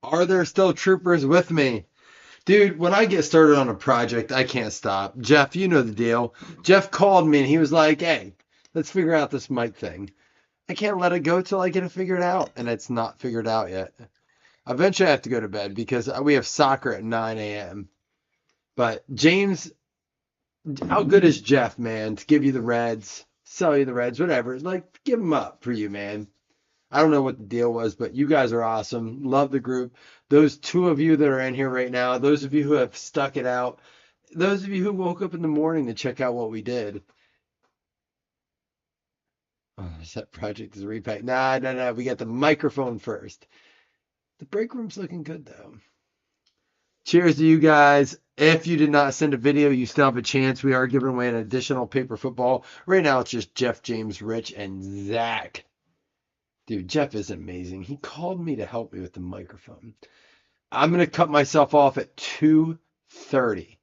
Are there still troopers with me? Dude, when I get started on a project, I can't stop. Jeff, you know the deal. Jeff called me and he was like, hey, let's figure out this mic thing. I can't let it go till I get it figured out, and it's not figured out yet. Eventually, I have to go to bed because we have soccer at 9 a.m. But James, how good is Jeff, man, to give you the Reds, sell you the Reds, whatever? Like, give them up for you, man. I don't know what the deal was, but you guys are awesome. Love the group. Those two of you that are in here right now, those of you who have stuck it out, those of you who woke up in the morning to check out what we did. Oh, that project is a repack. Nah, nah, nah. We got the microphone first. The break room's looking good though. Cheers to you guys. If you did not send a video, you still have a chance. We are giving away an additional paper football. Right now, it's just Jeff, James, Rich, and Zach. Dude, Jeff is amazing. He called me to help me with the microphone. I'm going to cut myself off at 2:30.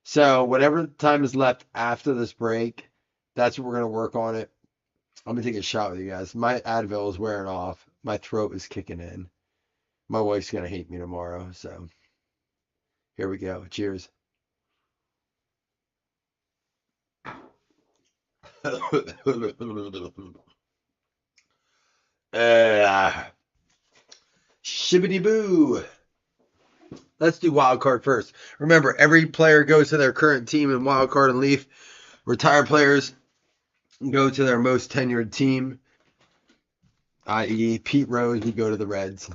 So whatever time is left after this break, that's what we're going to work on it. I'm going to take a shot with you guys. My Advil is wearing off. My throat is kicking in. My wife's going to hate me tomorrow. So here we go. Cheers. Shibbity boo. Let's do wild card first. Remember, every player goes to their current team in wild card and leaf. Retired players go to their most tenured team, i.e., Pete Rose would go to the Reds.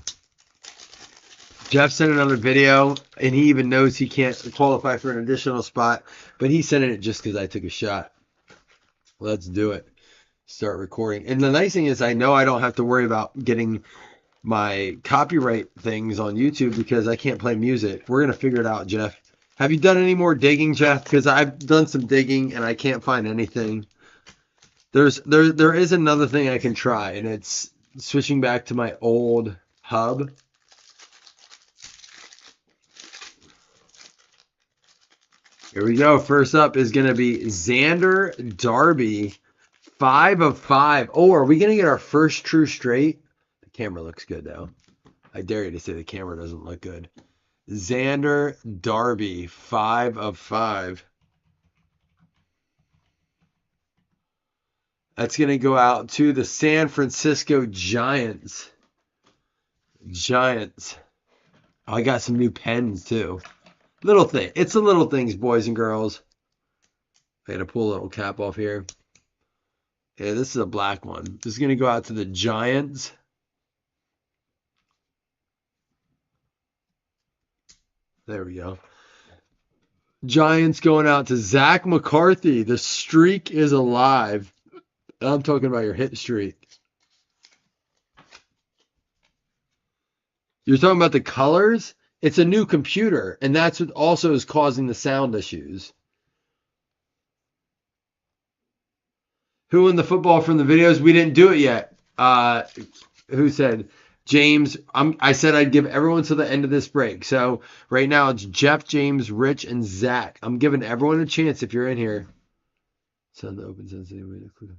Jeff sent another video, and he even knows he can't qualify for an additional spot, but he sent it just because I took a shot. Let's do it. Start recording. And the nice thing is I know I don't have to worry about getting my copyright things on YouTube because I can't play music. We're going to figure it out, Jeff. Have you done any more digging, Jeff? Because I've done some digging, and I can't find anything. There is another thing I can try, and it's switching back to my old hub. Here we go. First up is going to be Xander Darby, 5 of 5. Oh, are we going to get our first true straight? The camera looks good, though. I dare you to say the camera doesn't look good. Xander Darby, 5 of 5. That's going to go out to the San Francisco Giants. Giants. Oh, I got some new pens, too. Little thing. It's the little things, boys and girls. I got to pull a little cap off here. Yeah, this is a black one. This is going to go out to the Giants. There we go. Giants going out to Zach McCarthy. The streak is alive. I'm talking about your hit streak. You're talking about the colors? It's a new computer, and that's what also is causing the sound issues. Who won the football from the videos? We didn't do it yet. Who said? James. I said I'd give everyone to the end of this break. So right now it's Jeff, James, Rich, and Zach. I'm giving everyone a chance if you're in here. Send the open sensitive way to click.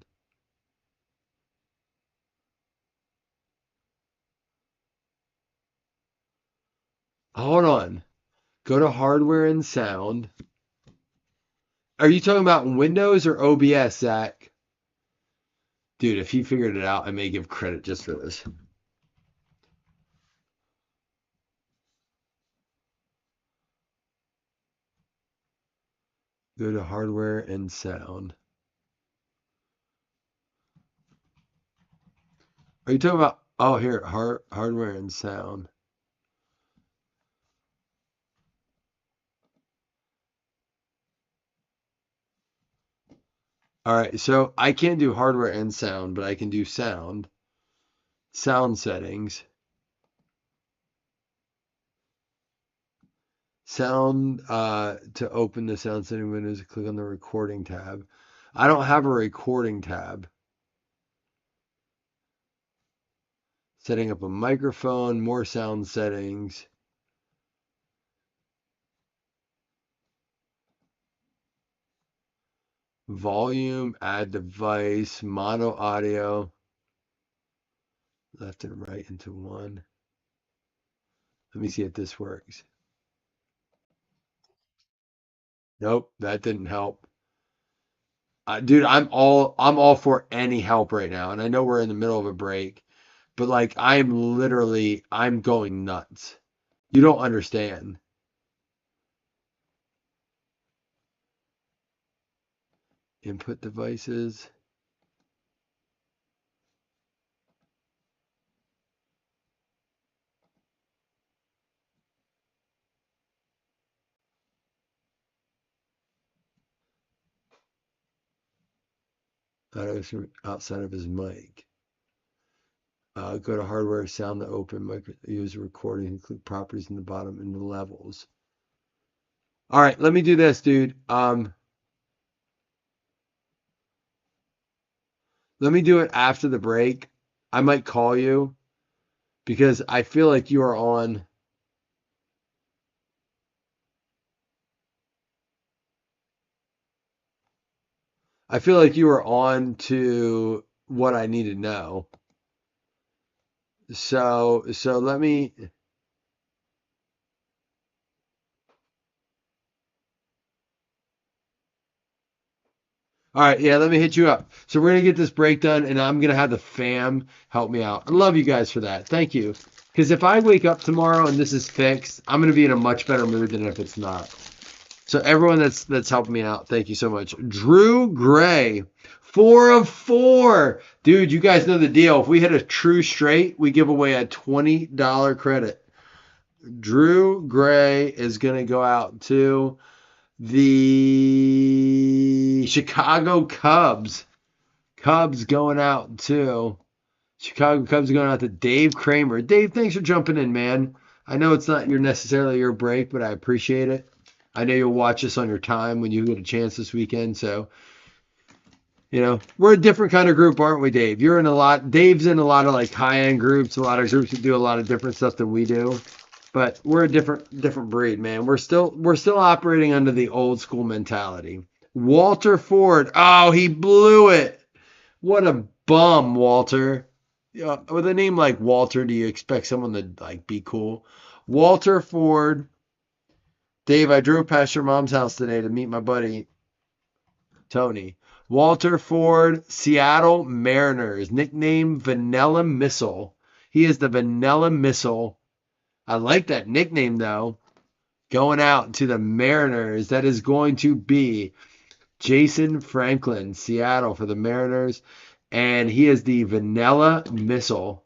Hold on. Go to hardware and sound. Are you talking about Windows or OBS, Zach? Dude, if he figured it out, I may give credit just for this. Go to hardware and sound. Are you talking about, oh, here, hardware and sound. All right, so I can't do hardware and sound, but I can do sound. Sound settings. Sound, to open the sound setting windows, click on the recording tab. I don't have a recording tab. Setting up a microphone, more sound settings. Volume, add device, mono audio. Left and right into one. Let me see if this works. Nope, that didn't help. Dude, I'm all for any help right now, and I know we're in the middle of a break, but like I'm going nuts. You don't understand. Input devices. Outside of his mic. Go to hardware, sound to open, micro, use recording, include properties in the bottom and the levels. All right, let me do this, dude. Let me do it after the break. I might call you because I feel like you are on. I feel like you are on to what I need to know. So let me. All right, yeah, let me hit you up. So we're gonna get this break done, and I'm gonna have the fam help me out. I love you guys for that. Thank you. Because if I wake up tomorrow and this is fixed, I'm gonna be in a much better mood than if it's not. So everyone that's helping me out, thank you so much. Drew Gray, 4 of 4. Dude, you guys know the deal. If we hit a true straight, we give away a $20 credit. Drew Gray is gonna go out to the Chicago Cubs. Cubs going out to Chicago Cubs going out to Dave Kramer. Dave, thanks for jumping in, man. I know it's not necessarily your break, but I appreciate it. I know you'll watch us on your time when you get a chance this weekend. So, we're a different kind of group, aren't we, Dave? Dave's in a lot of like high-end groups, a lot of groups that do a lot of different stuff than we do. But we're a different breed, man. We're still operating under the old school mentality. Walter Ford. Oh, he blew it. What a bum, Walter. With a name like Walter, do you expect someone to like be cool? Walter Ford. Dave, I drove past your mom's house today to meet my buddy Tony. Walter Ford, Seattle Mariners, nickname Vanilla Missile. He is the Vanilla Missile. I like that nickname though. Going out to the Mariners. That is going to be Jason Franklin, Seattle for the Mariners. And he is the Vanilla Missile.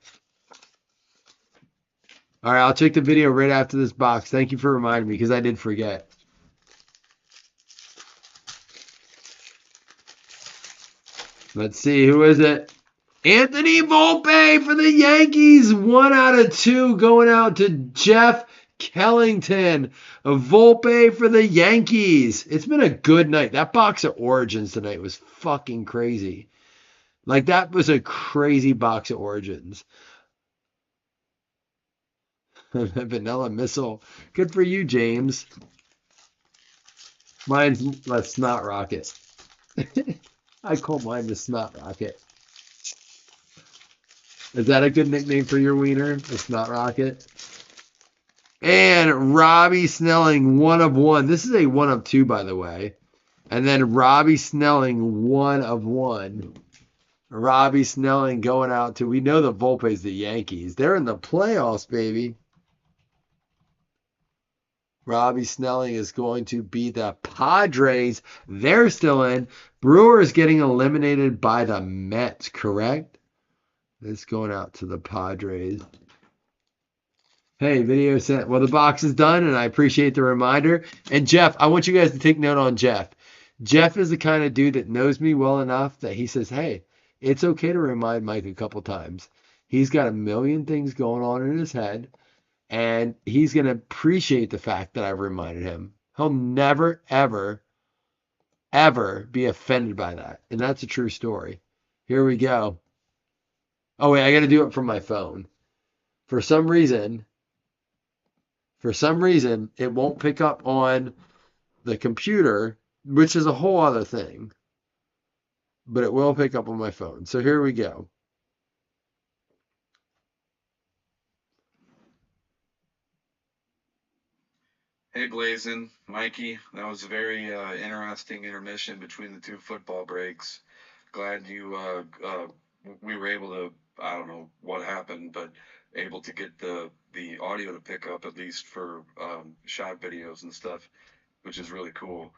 All right, I'll check the video right after this box. Thank you for reminding me because I did forget. Let's see, who is it? Anthony Volpe for the Yankees. 1 out of 2 going out to Jeff Kellington. Volpe for the Yankees. It's been a good night. That box of Origins tonight was fucking crazy. Like, that was a crazy box of Origins. Vanilla Missile. Good for you, James. Mine's a Snot Rocket. I call mine the Snot Rocket. Is that a good nickname for your wiener? The Snot Rocket? And Robbie Snelling, 1 of 1. This is a 1 of 2, by the way. And then Robbie Snelling, 1 of 1. Robbie Snelling going out to, we know the Volpe's the Yankees. They're in the playoffs, baby. Robbie Snelling is going to be the Padres. They're still in. Brewers getting eliminated by the Mets, correct? It's going out to the Padres. Hey, video sent. Well, the box is done, and I appreciate the reminder. And Jeff, I want you guys to take note on Jeff. Jeff is the kind of dude that knows me well enough that he says, hey, it's okay to remind Mike a couple times. He's got a million things going on in his head, and he's going to appreciate the fact that I've reminded him. He'll never, ever, ever be offended by that. And that's a true story. Here we go. Oh, wait, I got to do it from my phone. For some reason, it won't pick up on the computer, which is a whole other thing. But it will pick up on my phone. So here we go. Hey, Blazin, Mikey, that was a very interesting intermission between the two football breaks. Glad we were able to, I don't know what happened, but able to get the audio to pick up at least for shot videos and stuff, which is really cool.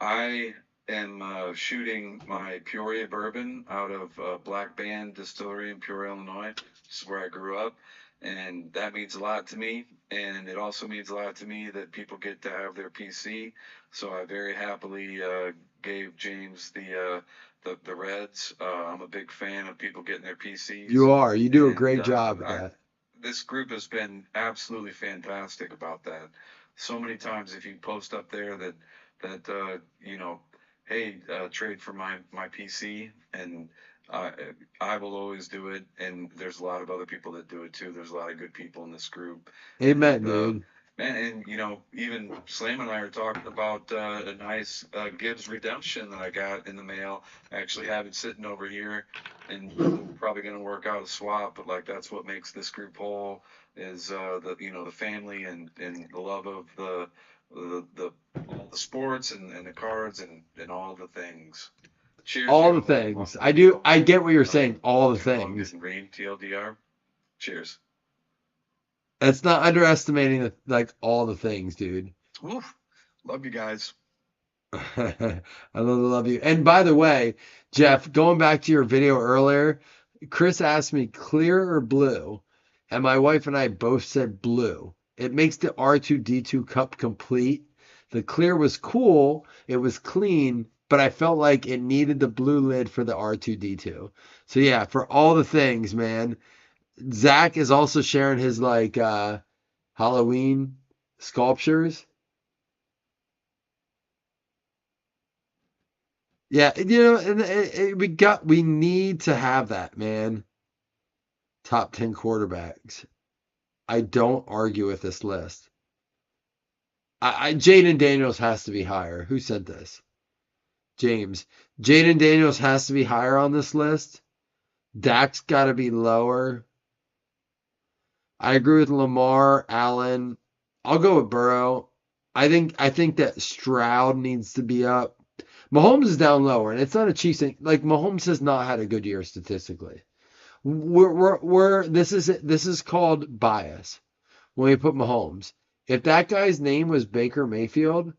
I am shooting my Peoria bourbon out of Black Band Distillery in Peoria, Illinois. This is where I grew up, and that means a lot to me. And it also means a lot to me that people get to have their PC. So I very happily gave James the Reds. I'm a big fan of people getting their You PCs, are. You do a and great job at I that. this group has been absolutely fantastic about that. So many times, if you post up there that hey, trade for my PC, and I I will always do it. And there's a lot of other people that do it too. There's a lot of good people in this group, Amen, and dude. man, and even Slam and I are talking about a nice Gibbs redemption that I got in the mail. I actually have it sitting over here, and we're probably going to work out a swap. But like that's what makes this group whole is the family and the love of the all the sports and the cards and all the things. Cheers, All the y'all. Long things. I live do. I get what you're saying. All the too long things. didn't read TLDR. Cheers. That's not underestimating like all the things, dude. Oof. Love you guys. I love you. And by the way, Jeff, going back to your video earlier, Chris asked me clear or blue, and my wife and I both said blue. It makes the R2D2 cup complete. The clear was cool, it was clean, but I felt like it needed the blue lid for the R2D2. So yeah, for all the things, man. Zach is also sharing his like Halloween sculptures. Yeah, and we need to have that, man. Top 10 quarterbacks. I don't argue with this list. Jaden Daniels has to be higher. Who sent this? James. Jaden Daniels has to be higher on this list. Dak's got to be lower. I agree with Lamar, Allen. I'll go with Burrow. I think that Stroud needs to be up. Mahomes is down lower, and it's not a Chiefs thing. Like Mahomes has not had a good year statistically. This is called bias when we put Mahomes. If that guy's name was Baker Mayfield,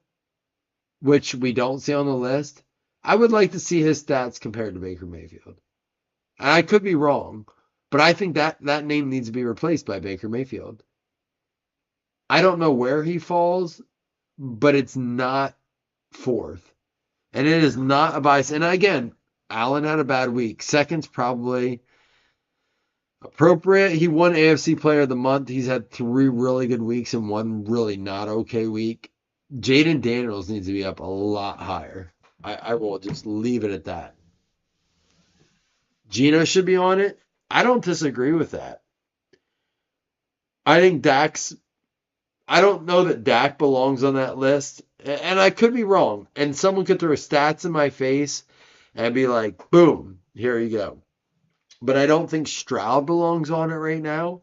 which we don't see on the list, I would like to see his stats compared to Baker Mayfield. And I could be wrong, but I think that name needs to be replaced by Baker Mayfield. I don't know where he falls, but it's not fourth. And it is not a bias. And again, Allen had a bad week. Second's probably appropriate. He won AFC Player of the Month. He's had 3 really good weeks and one really not okay week. Jaden Daniels needs to be up a lot higher. I will just leave it at that. Gino should be on it. I don't disagree with that. I think Dak's. I don't know that Dak belongs on that list, and I could be wrong. And someone could throw stats in my face and be like, "Boom, here you go." But I don't think Stroud belongs on it right now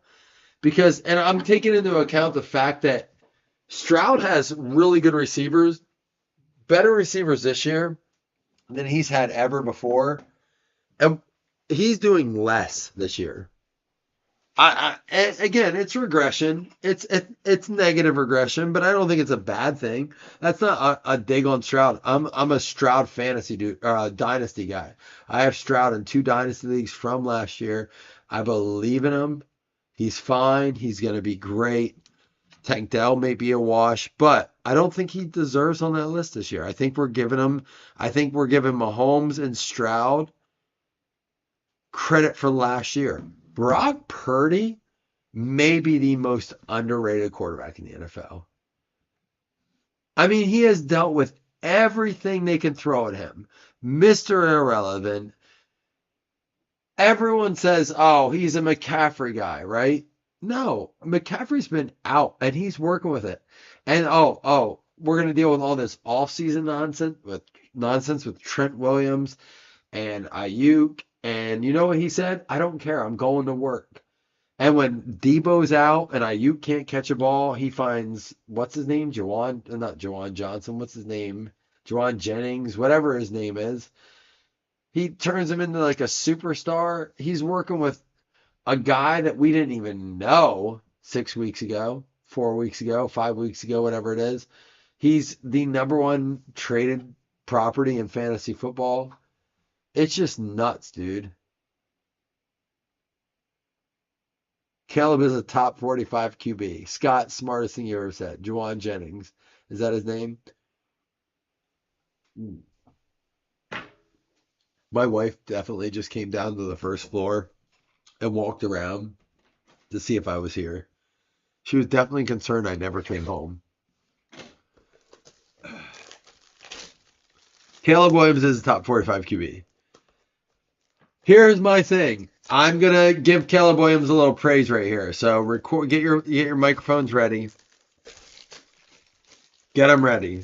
because, and I'm taking into account the fact that Stroud has really good receivers, better receivers this year than he's had ever before. And he's doing less this year. Again, it's regression. It's negative regression, but I don't think it's a bad thing. That's not a dig on Stroud. I'm a Stroud fantasy dude, or a dynasty guy. I have Stroud in 2 dynasty leagues from last year. I believe in him. He's fine. He's gonna be great. Tank Dell may be a wash, but I don't think he deserves on that list this year. I think we're giving him. I think we're giving Mahomes and Stroud credit for last year. Brock Purdy may be the most underrated quarterback in the NFL. I mean, he has dealt with everything they can throw at him. Mr. Irrelevant. Everyone says, oh, he's a McCaffrey guy, right? No, McCaffrey's been out and he's working with it. And we're gonna deal with all this offseason nonsense with Trent Williams and Ayuk. And you know what he said? I don't care. I'm going to work. And when Debo's out and Ayuk can't catch a ball, he finds, what's his name? Not Jawan Johnson. What's his name? Jawan Jennings, whatever his name is. He turns him into like a superstar. He's working with a guy that we didn't even know 6 weeks ago, 4 weeks ago, 5 weeks ago, whatever it is. He's the number one traded property in fantasy football. It's just nuts, dude. Caleb is a top 45 QB. Scott, smartest thing you ever said. Juwan Jennings. Is that his name? My wife definitely just came down to the first floor and walked around to see if I was here. She was definitely concerned I never came home. Caleb Williams is a top 45 QB. Here's my thing. I'm gonna give Caleb Williams a little praise right here. So record, get your microphones ready. Get them ready.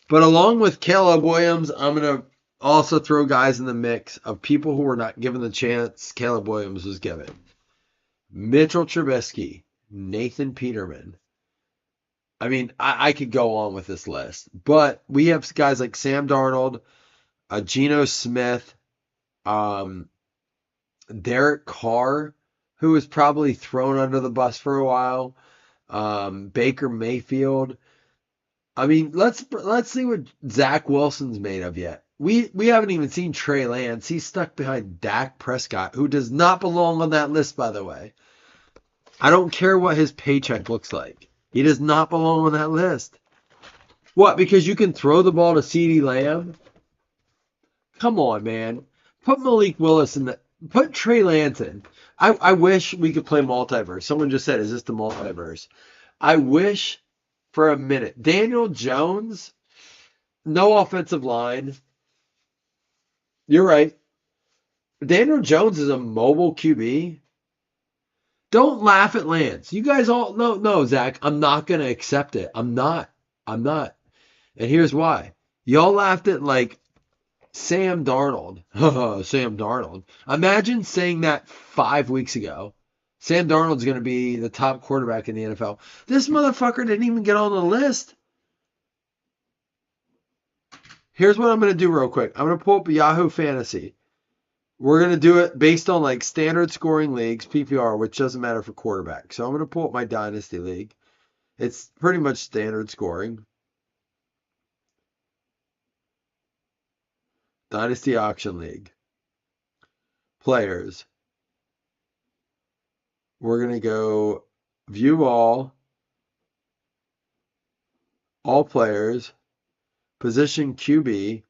But along with Caleb Williams, I'm gonna also throw guys in the mix of people who were not given the chance Caleb Williams was given. Mitchell Trubisky, Nathan Peterman. I mean, I could go on with this list, but we have guys like Sam Darnold, Geno Smith, Derek Carr, who was probably thrown under the bus for a while, Baker Mayfield. I mean, let's see what Zach Wilson's made of yet. We haven't even seen Trey Lance. He's stuck behind Dak Prescott, who does not belong on that list, by the way. I don't care what his paycheck looks like. He does not belong on that list. What? Because you can throw the ball to CeeDee Lamb? Come on, man. Put Malik Willis in the... Put Trey Lance in. I wish we could play multiverse. Someone just said, is this the multiverse? I wish for a minute. Daniel Jones, no offensive line. You're right. Daniel Jones is a mobile QB. Don't laugh at Lance. You guys all no, Zach. I'm not gonna accept it. I'm not. And here's why. Y'all laughed at like Sam Darnold. Sam Darnold. Imagine saying that 5 weeks ago. Sam Darnold's gonna be the top quarterback in the NFL. This motherfucker didn't even get on the list. Here's what I'm gonna do real quick. I'm gonna pull up Yahoo Fantasy. We're going to do it based on like standard scoring leagues, PPR, which doesn't matter for quarterback. So I'm going to pull up my Dynasty League. It's pretty much standard scoring. Dynasty Auction League. Players. We're going to go view all players, position QB,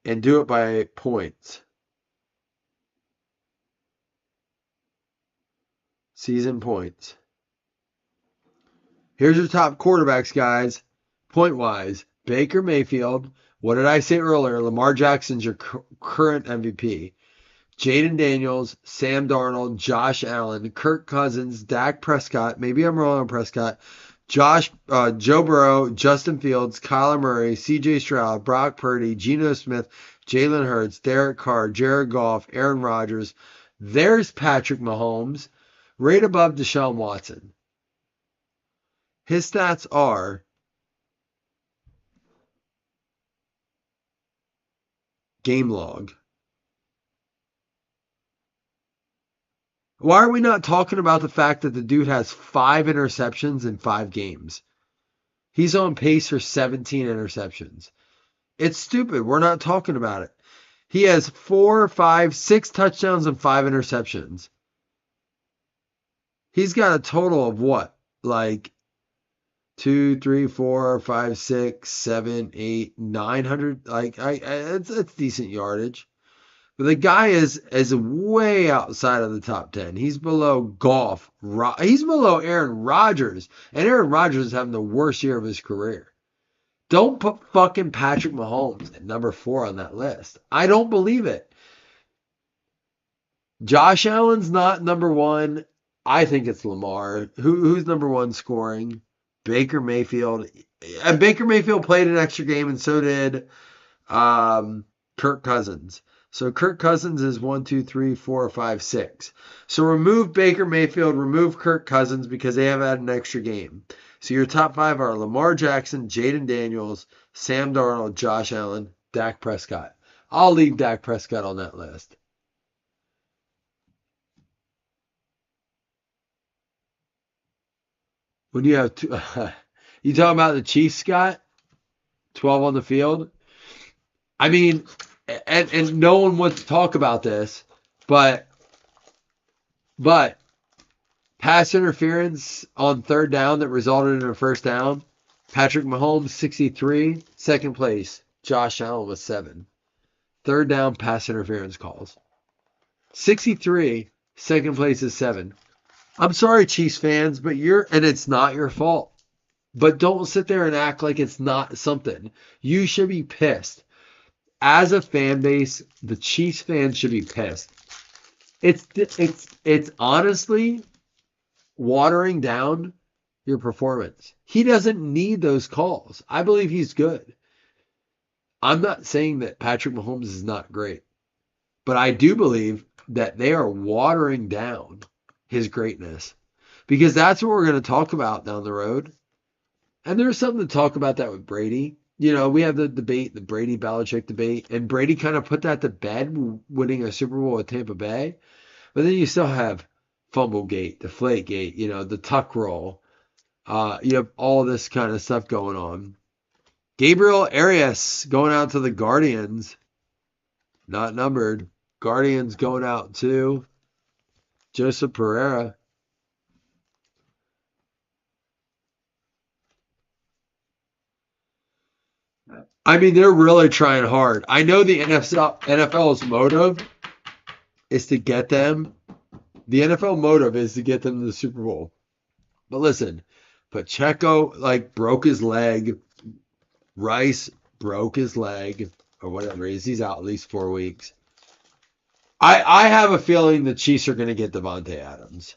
and do it by points. Season points. Here's your top quarterbacks, guys. Point-wise, Baker Mayfield. What did I say earlier? Lamar Jackson's your current MVP. Jaden Daniels, Sam Darnold, Josh Allen, Kirk Cousins, Dak Prescott. Maybe I'm wrong on Prescott. Joe Burrow, Justin Fields, Kyler Murray, C.J. Stroud, Brock Purdy, Geno Smith, Jalen Hurts, Derek Carr, Jared Goff, Aaron Rodgers. There's Patrick Mahomes. Right above Deshaun Watson. His stats are game log. Why are we not talking about the fact that the dude has 5 interceptions in 5 games? He's on pace for 17 interceptions. It's stupid. We're not talking about it. He has 4, 5, 6 touchdowns and 5 interceptions. He's got a total of what? Like 2, 3, 4, 5, 6, 7, 8, 900. Like it's decent yardage. But the guy is way outside of the top 10. He's below Goff. He's below Aaron Rodgers. And Aaron Rodgers is having the worst year of his career. Don't put fucking Patrick Mahomes at number 4 on that list. I don't believe it. Josh Allen's not number 1. I think it's Lamar. Who's number 1 scoring? Baker Mayfield. And Baker Mayfield played an extra game, and so did Kirk Cousins. So Kirk Cousins is 1, 2, 3, 4, 5, 6. So remove Baker Mayfield, remove Kirk Cousins because they have had an extra game. So your top 5 are Lamar Jackson, Jaden Daniels, Sam Darnold, Josh Allen, Dak Prescott. I'll leave Dak Prescott on that list. When you have two, you talking about the Chiefs, Scott? 12 on the field. I mean, and no one wants to talk about this, but pass interference on third down that resulted in a first down. Patrick Mahomes 63, second place. Josh Allen was 7. Third down pass interference calls. 63, second place is 7. I'm sorry, Chiefs fans, but and it's not your fault. But don't sit there and act like it's not something. You should be pissed. As a fan base, the Chiefs fans should be pissed. It's honestly watering down your performance. He doesn't need those calls. I believe he's good. I'm not saying that Patrick Mahomes is not great, but I do believe that they are watering down his greatness because that's what we're going to talk about down the road. And there's something to talk about that with Brady. You know, we have the debate, the Brady Belichick debate, and Brady kind of put that to bed winning a Super Bowl with Tampa Bay. But then you still have Fumblegate, Deflategate, you know, the tuck roll. You have all this kind of stuff going on. Gabriel Arias going out to the Guardians. Not numbered. Guardians going out to Joseph Pereira. I mean, they're really trying hard. I know the NFL's motive is to get them. The NFL motive is to get them to the Super Bowl. But listen, Pacheco broke his leg. Rice broke his leg or whatever it is. He's out at least 4 weeks. I have a feeling the Chiefs are going to get Devontae Adams.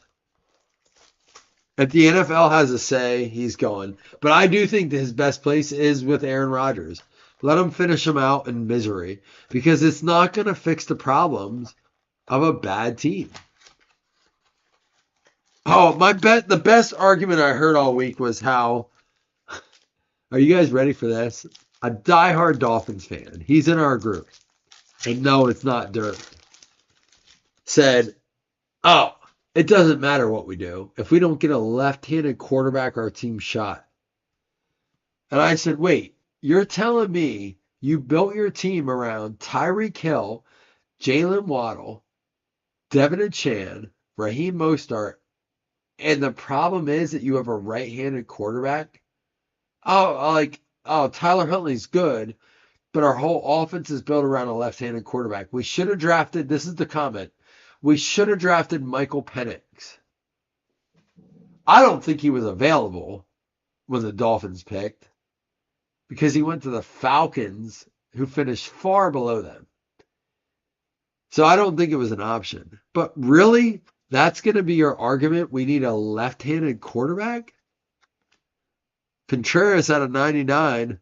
If the NFL has a say, he's going. But I do think that his best place is with Aaron Rodgers. Let him finish him out in misery because it's not going to fix the problems of a bad team. Oh, the best argument I heard all week was how, are you guys ready for this? A diehard Dolphins fan, he's in our group, and no, it's not Dirk, said, oh, it doesn't matter what we do. If we don't get a left-handed quarterback, our team's shot. And I said, wait, you're telling me you built your team around Tyreek Hill, Jalen Waddle, Devin Achane, Raheem Mostert, and the problem is that you have a right-handed quarterback? Tyler Huntley's good, but our whole offense is built around a left-handed quarterback. We should have drafted, this is the comment, we should have drafted Michael Penix. I don't think he was available when the Dolphins picked because he went to the Falcons, who finished far below them. So I don't think it was an option. But really, that's going to be your argument? We need a left-handed quarterback? Contreras out of 99.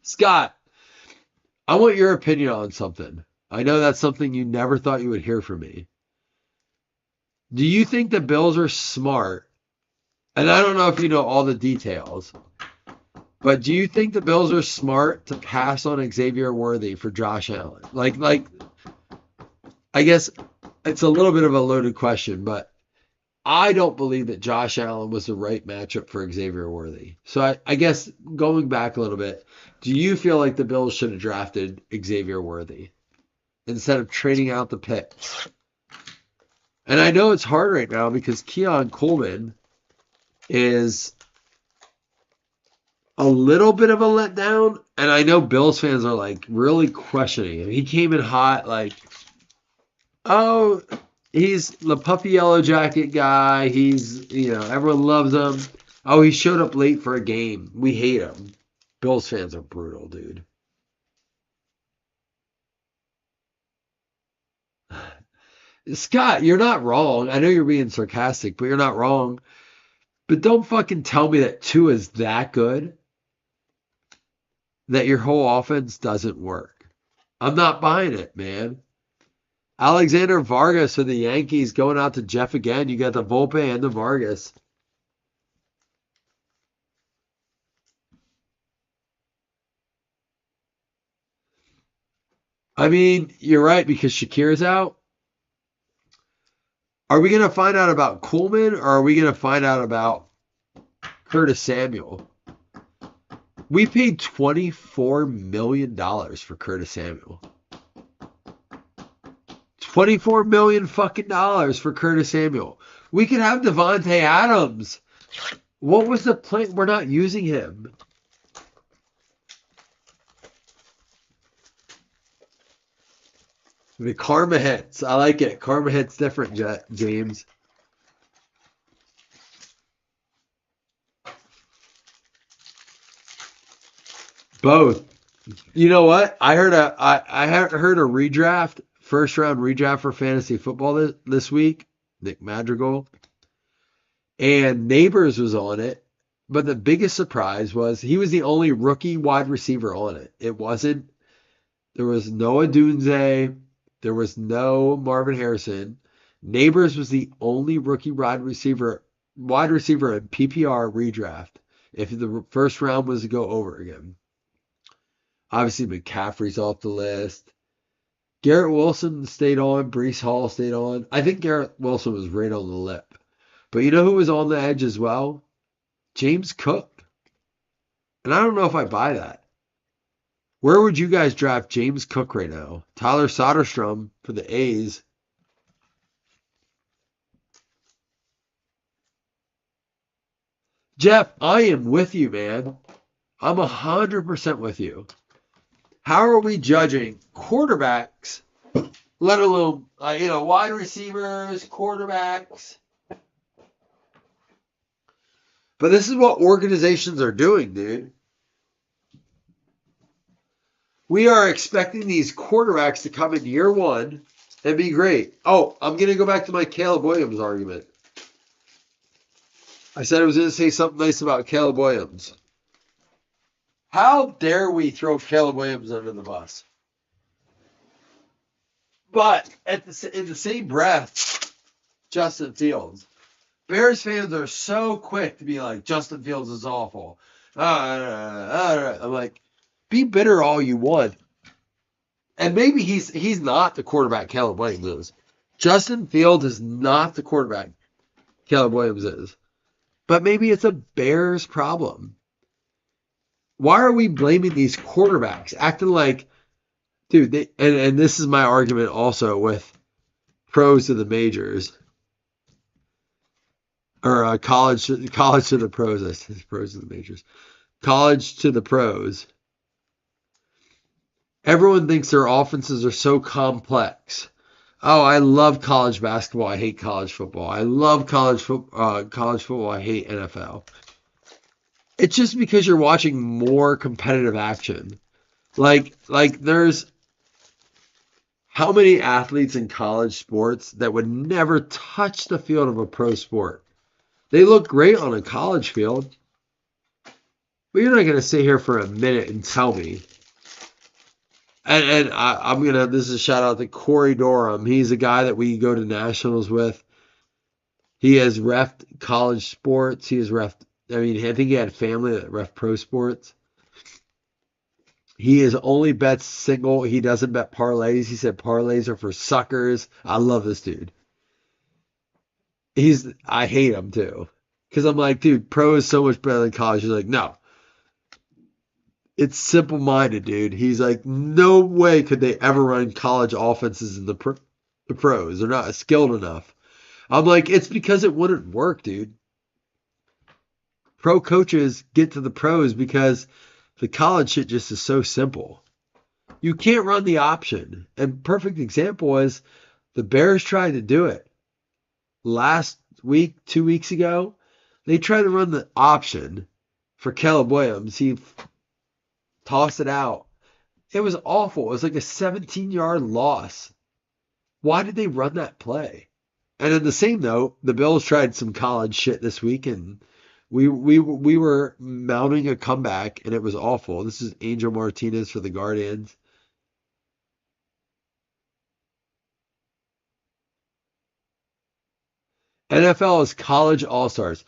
Scott, I want your opinion on something. I know that's something you never thought you would hear from me. Do you think the Bills are smart? And I don't know if you know all the details, but do you think the Bills are smart to pass on Xavier Worthy for Josh Allen? I guess it's a little bit of a loaded question, but I don't believe that Josh Allen was the right matchup for Xavier Worthy. So I guess going back a little bit, do you feel like the Bills should have drafted Xavier Worthy instead of trading out the picks? And I know it's hard right now because Keon Coleman is a little bit of a letdown. And I know Bills fans are really questioning him. He came in hot, oh, he's the puffy yellow jacket guy. He's, everyone loves him. Oh, he showed up late for a game. We hate him. Bills fans are brutal, dude. Scott, you're not wrong. I know you're being sarcastic, but you're not wrong. But don't fucking tell me that Tua is that good that your whole offense doesn't work. I'm not buying it, man. Alexander Vargas for the Yankees going out to Jeff again. You got the Volpe and the Vargas. I mean, you're right because Shakir's out. Are we going to find out about Coolman or are we going to find out about Curtis Samuel? We paid $24 million for Curtis Samuel. $24 million fucking dollars for Curtis Samuel. We could have Devontae Adams. What was the plan? We're not using him. The karma hits. I like it. Karma hits different, James. Both. You know what? I heard a redraft, first round redraft for fantasy football this week. Nick Madrigal and Neighbors was on it, but the biggest surprise was he was the only rookie wide receiver on it. It wasn't. There was no Adunze. There was no Marvin Harrison. Neighbors was the only rookie wide receiver in PPR redraft. If the first round was to go over again. Obviously, McCaffrey's off the list. Garrett Wilson stayed on. Breece Hall stayed on. I think Garrett Wilson was right on the lip. But you know who was on the edge as well? James Cook. And I don't know if I buy that. Where would you guys draft James Cook right now? Tyler Soderstrom for the A's. Jeff, I am with you, man. I'm 100% with you. How are we judging quarterbacks, let alone, wide receivers, quarterbacks? But this is what organizations are doing, dude. We are expecting these quarterbacks to come in year one and be great. Oh, I'm going to go back to my Caleb Williams argument. I said I was going to say something nice about Caleb Williams. How dare we throw Caleb Williams under the bus? But in the same breath, Justin Fields. Bears fans are so quick to be like, Justin Fields is awful. I'm like, be bitter all you want. And maybe he's not the quarterback Caleb Williams is. Justin Fields is not the quarterback Caleb Williams is. But maybe it's a Bears problem. Why are we blaming these quarterbacks? Acting like, dude, and this is my argument also with pros to the majors. Or college to the pros. I said pros to the majors. College to the pros. Everyone thinks their offenses are so complex. Oh, I love college basketball. I hate college football. I love college football. I hate NFL. It's just because you're watching more competitive action. Like there's how many athletes in college sports that would never touch the field of a pro sport? They look great on a college field. But you're not going to sit here for a minute and tell me. And I'm going to, this is a shout out to Corey Dorham. He's a guy that we go to nationals with. He has reffed college sports. He has reffed, I think he had family that ref pro sports. He is only bets single. He doesn't bet parlays. He said parlays are for suckers. I love this dude. I hate him too. Because I'm like, dude, pro is so much better than college. He's like, no. It's simple-minded, dude. He's like, no way could they ever run college offenses in the pros. They're not skilled enough. I'm like, it's because it wouldn't work, dude. Pro coaches get to the pros because the college shit just is so simple. You can't run the option. And perfect example is the Bears tried to do it. Last week, 2 weeks ago, they tried to run the option for Caleb Williams. He tossed it out. It was awful. It was like a 17-yard loss. Why did they run that play? And in the same note, the Bills tried some college shit this week, and we were mounting a comeback, and it was awful. This is Angel Martinez for the Guardians. NFL is college all stars.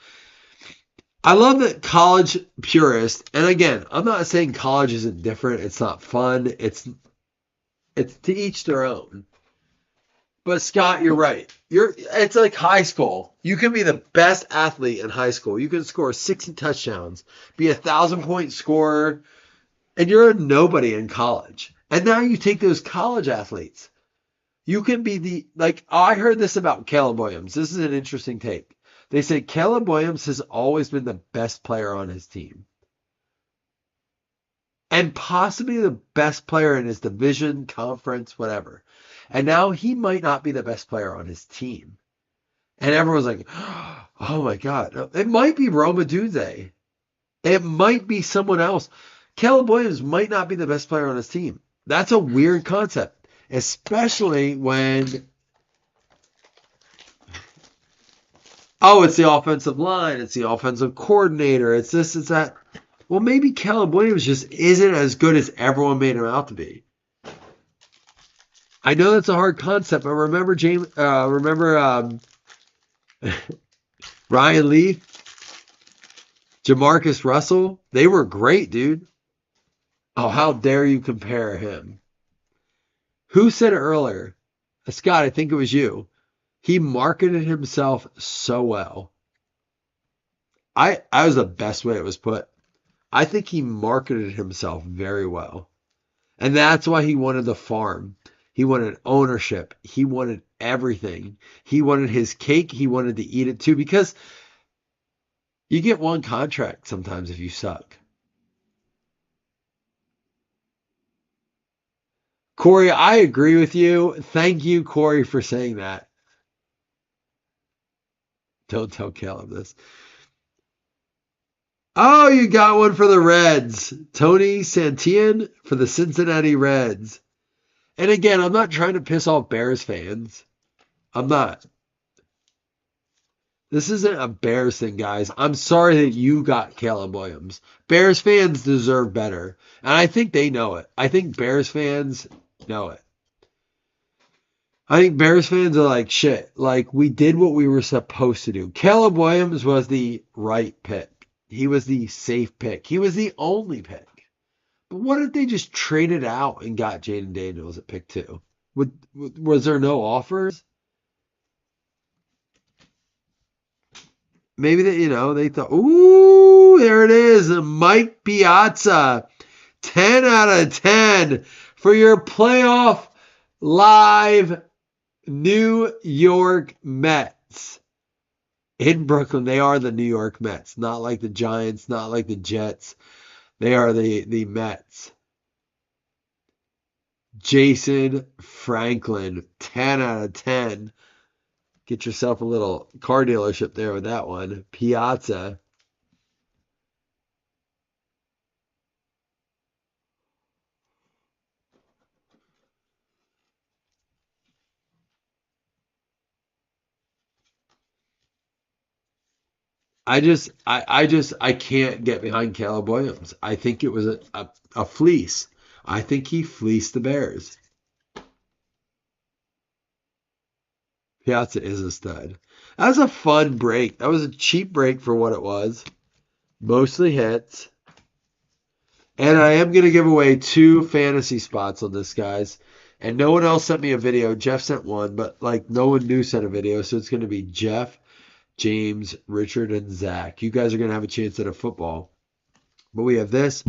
I love that college purists, and again, I'm not saying college isn't different. It's not fun. It's to each their own. But Scott, you're right. It's like high school. You can be the best athlete in high school. You can score 60 touchdowns, be 1,000 point scorer, and you're a nobody in college. And now you take those college athletes. You can be I heard this about Caleb Williams. This is an interesting take. They say Caleb Williams has always been the best player on his team. And possibly the best player in his division, conference, whatever. And now he might not be the best player on his team. And everyone's like, oh my God. It might be Roma Dunze. It might be someone else. Caleb Williams might not be the best player on his team. That's a weird concept, especially when, oh, it's the offensive line, it's the offensive coordinator, it's this, it's that. Well, maybe Caleb Williams just isn't as good as everyone made him out to be. I know that's a hard concept, but remember Ryan Leaf, Jamarcus Russell? They were great, dude. Oh, how dare you compare him? Who said it earlier? Scott, I think it was you. He marketed himself so well. I was the best way it was put. I think he marketed himself very well. And that's why he wanted the farm. He wanted ownership. He wanted everything. He wanted his cake. He wanted to eat it too, because you get one contract sometimes if you suck. Corey, I agree with you. Thank you, Corey, for saying that. Don't tell Caleb this. Oh, you got one for the Reds. Tony Santillan for the Cincinnati Reds. And again, I'm not trying to piss off Bears fans. I'm not. This isn't a Bears thing, guys. I'm sorry that you got Caleb Williams. Bears fans deserve better. And I think they know it. I think Bears fans know it. I think Bears fans are like, shit, like we did what we were supposed to do. Caleb Williams was the right pick. He was the safe pick. He was the only pick. But what if they just traded out and got Jaden Daniels at pick 2? Was there no offers? Maybe they thought, ooh, there it is, Mike Piazza, 10 out of 10 for your playoff live New York Mets. In Brooklyn, they are the New York Mets, not like the Giants, not like the Jets. They are the Mets. Jason Franklin, 10 out of 10. Get yourself a little car dealership there with that one. Piazza. I can't get behind Caleb Williams. I think it was a fleece. I think he fleeced the Bears. Piazza is a stud. That was a fun break. That was a cheap break for what it was. Mostly hits. And I am going to give away 2 fantasy spots on this, guys. And no one else sent me a video. Jeff sent one, but like no one new sent a video. So it's going to be Jeff, James, Richard, and Zach. You guys are going to have a chance at a football. But we have this,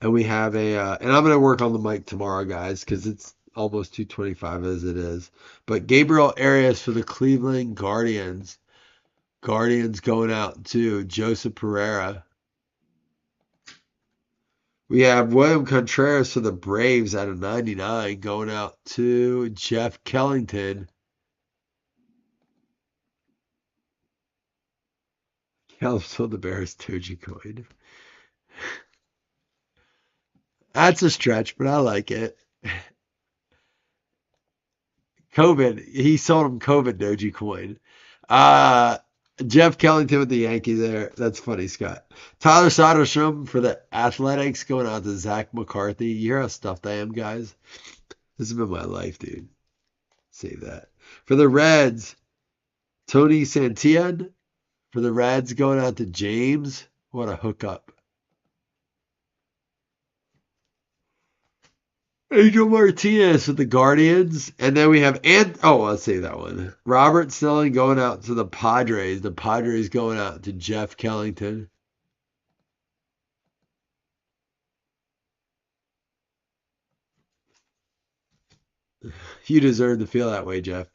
and we have and I'm going to work on the mic tomorrow, guys, because it's almost 2:25 as it is. But Gabriel Arias for the Cleveland Guardians. Guardians going out to Joseph Pereira. We have William Contreras for the Braves out of 99 going out to Jeff Kellington. Caleb sold the Bears Dogecoin. That's a stretch, but I like it. COVID. He sold him COVID Dogecoin. Uh, Jeff Kellington with the Yankees there. That's funny, Scott. Tyler Soderstrom for the Athletics going out to Zach McCarthy. You hear how stuffed I am, guys? This has been my life, dude. Save that. For the Reds, Tony Santillan. For the Reds going out to James. What a hookup. Angel Martinez with the Guardians. And then we have I'll say that one. Robert Snelling going out to the Padres. The Padres going out to Jeff Kellington. You deserve to feel that way, Jeff.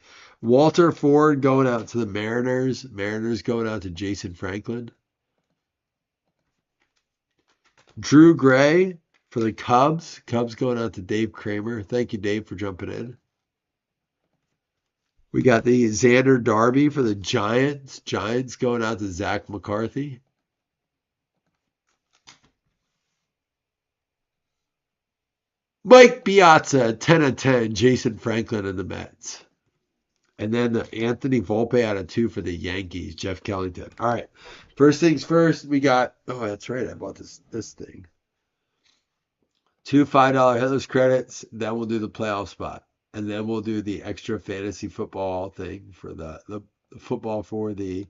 Walter Ford going out to the Mariners. Mariners going out to Jason Franklin. Drew Gray for the Cubs. Cubs going out to Dave Kramer. Thank you, Dave, for jumping in. We got the Xander Darby for the Giants. Giants going out to Zach McCarthy. Mike Piazza, 10 of 10. Jason Franklin and the Mets. And then the Anthony Volpe out of 2 for the Yankees. Jeff Kellington. All right. First things first, we got. Oh, that's right. I bought this thing. 2 $5 hitless credits. Then we'll do the playoff spot. And then we'll do the extra fantasy football thing for the football for the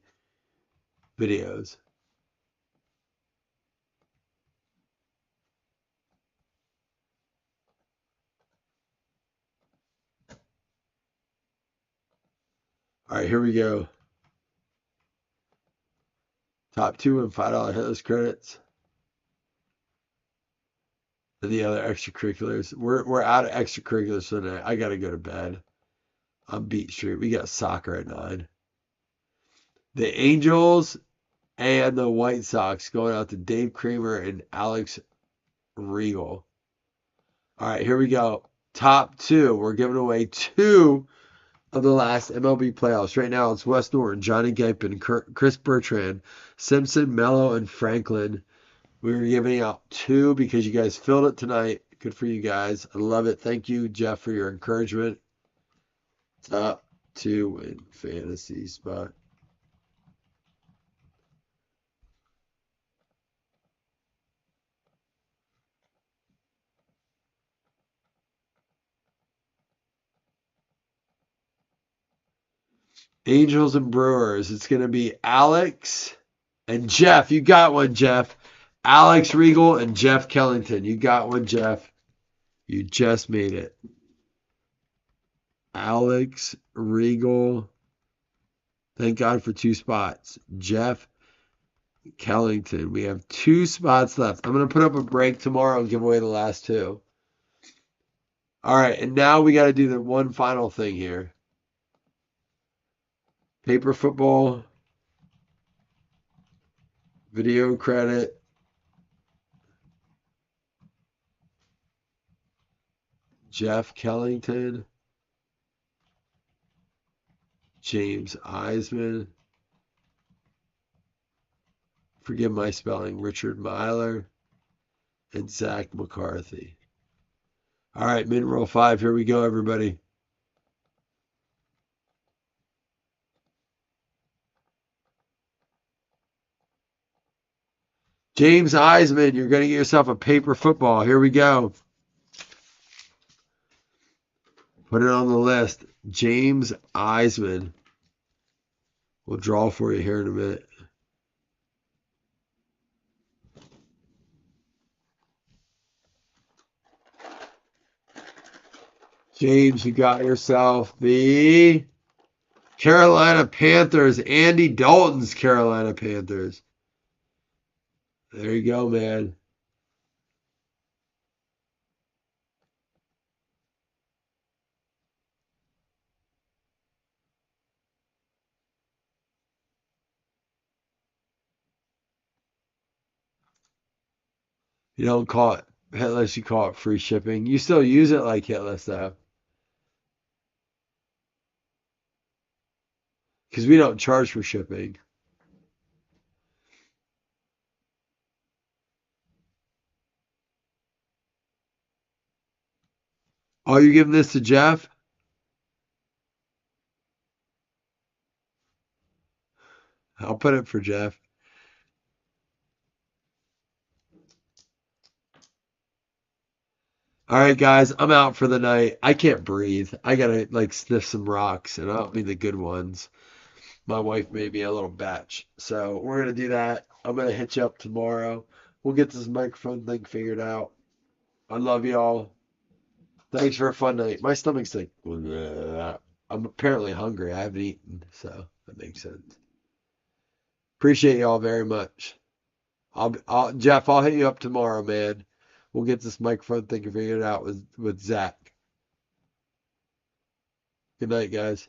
videos. All right, here we go. Top 2 and $5 hitless credits. And the other extracurriculars. We're out of extracurriculars tonight. I gotta go to bed. I'm beat street. We got soccer at 9. The Angels and the White Sox going out to Dave Kramer and Alex Regal. All right, here we go. Top 2. We're giving away 2 of the last MLB playoffs. Right now, it's Wes Norton, Johnny Gaiman, Chris Bertrand, Simpson, Mello, and Franklin. We were giving out 2 because you guys filled it tonight. Good for you guys. I love it. Thank you, Jeff, for your encouragement. Top 2 win fantasy spot. Angels and Brewers. It's going to be Alex and Jeff. You got one, Jeff. Alex Regal and Jeff Kellington. You got one, Jeff. You just made it. Alex Regal. Thank God for 2 spots. Jeff Kellington. We have 2 spots left. I'm going to put up a break tomorrow and give away the last 2. All right, and now we got to do the one final thing here. Paper football. Video credit. Jeff Kellington. James Eisman. Forgive my spelling. Richard Myler. And Zach McCarthy. All right, mid-roll 5. Here we go, everybody. James Eisman, you're going to get yourself a paper football. Here we go. Put it on the list. James Eisman. We'll draw for you here in a minute. James, you got yourself the Carolina Panthers. Andy Dalton's Carolina Panthers. There you go, man. You don't call it hitless, you call it free shipping. You still use it like hitless, though. Because we don't charge for shipping. Oh, you giving this to Jeff? I'll put it for Jeff. All right, guys, I'm out for the night. I can't breathe. I gotta like sniff some rocks, and I don't mean the good ones. My wife made me a little batch, so we're gonna do that. I'm gonna hit you up tomorrow. We'll get this microphone thing figured out. I love y'all. Thanks for a fun night. My stomach's like, "Bleh." I'm apparently hungry. I haven't eaten, so that makes sense. Appreciate y'all very much. Jeff, I'll hit you up tomorrow, man. We'll get this microphone thing figured out with Zach. Good night, guys.